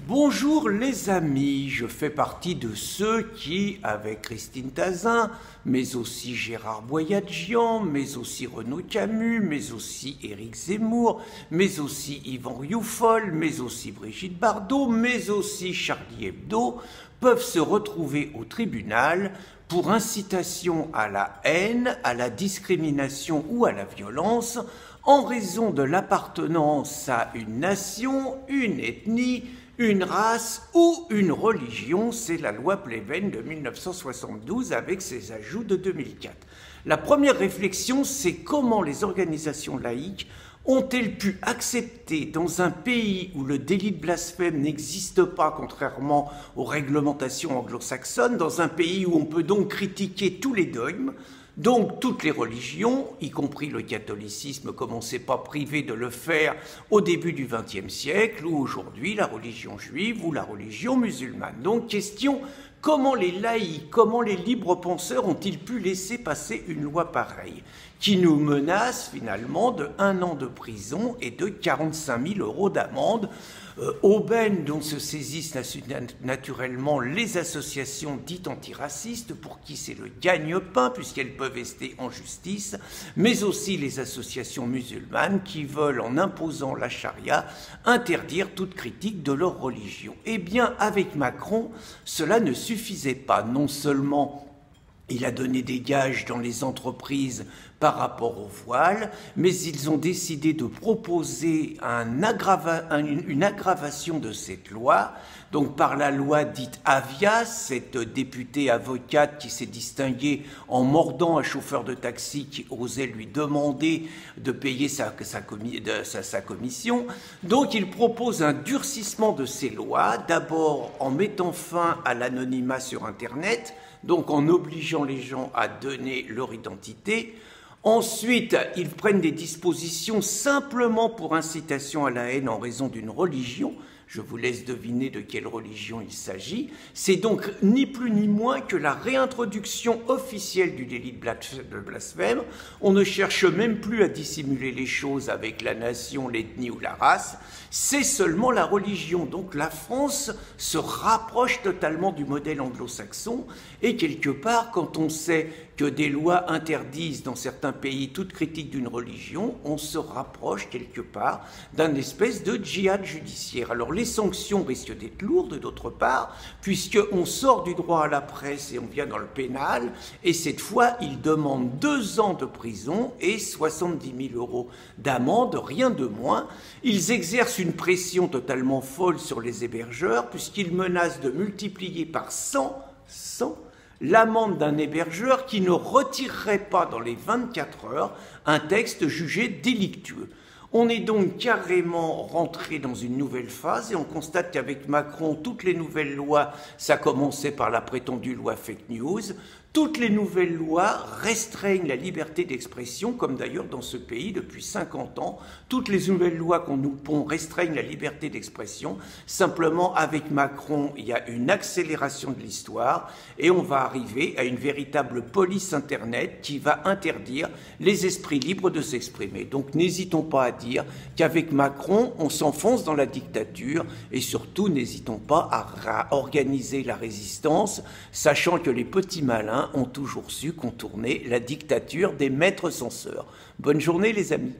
Bonjour les amis, je fais partie de ceux qui, avec Christine Tazin, mais aussi Gérard Boyadjian, mais aussi Renaud Camus, mais aussi Éric Zemmour, mais aussi Yvan Rioufol, mais aussi Brigitte Bardot, mais aussi Charlie Hebdo, peuvent se retrouver au tribunal pour incitation à la haine, à la discrimination ou à la violence en raison de l'appartenance à une nation, une ethnie, une race ou une religion. C'est la loi Pleven de 1972 avec ses ajouts de 2004. La première réflexion, c'est comment les organisations laïques ont-elles pu accepter, dans un pays où le délit de blasphème n'existe pas, contrairement aux réglementations anglo-saxonnes, dans un pays où on peut donc critiquer tous les dogmes, donc toutes les religions, y compris le catholicisme, comme on ne s'est pas privé de le faire au début du XXe siècle, ou aujourd'hui la religion juive ou la religion musulmane. Donc question, comment les laïcs, comment les libres penseurs ont-ils pu laisser passer une loi pareille, qui nous menace finalement de 1 an de prison et de 45 000 € d'amende, aubaine dont se saisissent naturellement les associations dites antiracistes, pour qui c'est le gagne-pain, puisqu'elles peuvent rester en justice, mais aussi les associations musulmanes qui veulent, en imposant la charia, interdire toute critique de leur religion. Eh bien, avec Macron, cela ne suffisait pas. Non seulement il a donné des gages dans les entreprises par rapport au voile, mais ils ont décidé de proposer une aggravation de cette loi, donc par la loi dite Avia, cette députée avocate qui s'est distinguée en mordant un chauffeur de taxi qui osait lui demander de payer sa commission. Donc il propose un durcissement de ces lois, d'abord en mettant fin à l'anonymat sur Internet, donc en obligeant les gens à donner leur identité. Ensuite, ils prennent des dispositions simplement pour incitation à la haine en raison d'une religion. Je vous laisse deviner de quelle religion il s'agit. C'est donc ni plus ni moins que la réintroduction officielle du délit de blasphème. On ne cherche même plus à dissimuler les choses avec la nation, l'ethnie ou la race. C'est seulement la religion. Donc la France se rapproche totalement du modèle anglo-saxon. Et quelque part, quand on sait que des lois interdisent dans certains pays toute critique d'une religion, on se rapproche quelque part d'un espèce de djihad judiciaire. Alors les sanctions risquent d'être lourdes d'autre part, puisqu'on sort du droit à la presse et on vient dans le pénal, et cette fois ils demandent 2 ans de prison et 70 000 € d'amende, rien de moins. Ils exercent une pression totalement folle sur les hébergeurs, puisqu'ils menacent de multiplier par 100 l'amende d'un hébergeur qui ne retirerait pas dans les 24 heures un texte jugé délictueux. On est donc carrément rentré dans une nouvelle phase et on constate qu'avec Macron, toutes les nouvelles lois, ça commençait par la prétendue loi fake news, toutes les nouvelles lois restreignent la liberté d'expression, comme d'ailleurs dans ce pays depuis 50 ans. Toutes les nouvelles lois qu'on nous pond restreignent la liberté d'expression. Simplement, avec Macron, il y a une accélération de l'histoire et on va arriver à une véritable police Internet qui va interdire les esprits libres de s'exprimer. Donc n'hésitons pas à dire qu'avec Macron, on s'enfonce dans la dictature et surtout n'hésitons pas à organiser la résistance, sachant que les petits malins ont toujours su contourner la dictature des maîtres censeurs. Bonne journée les amis.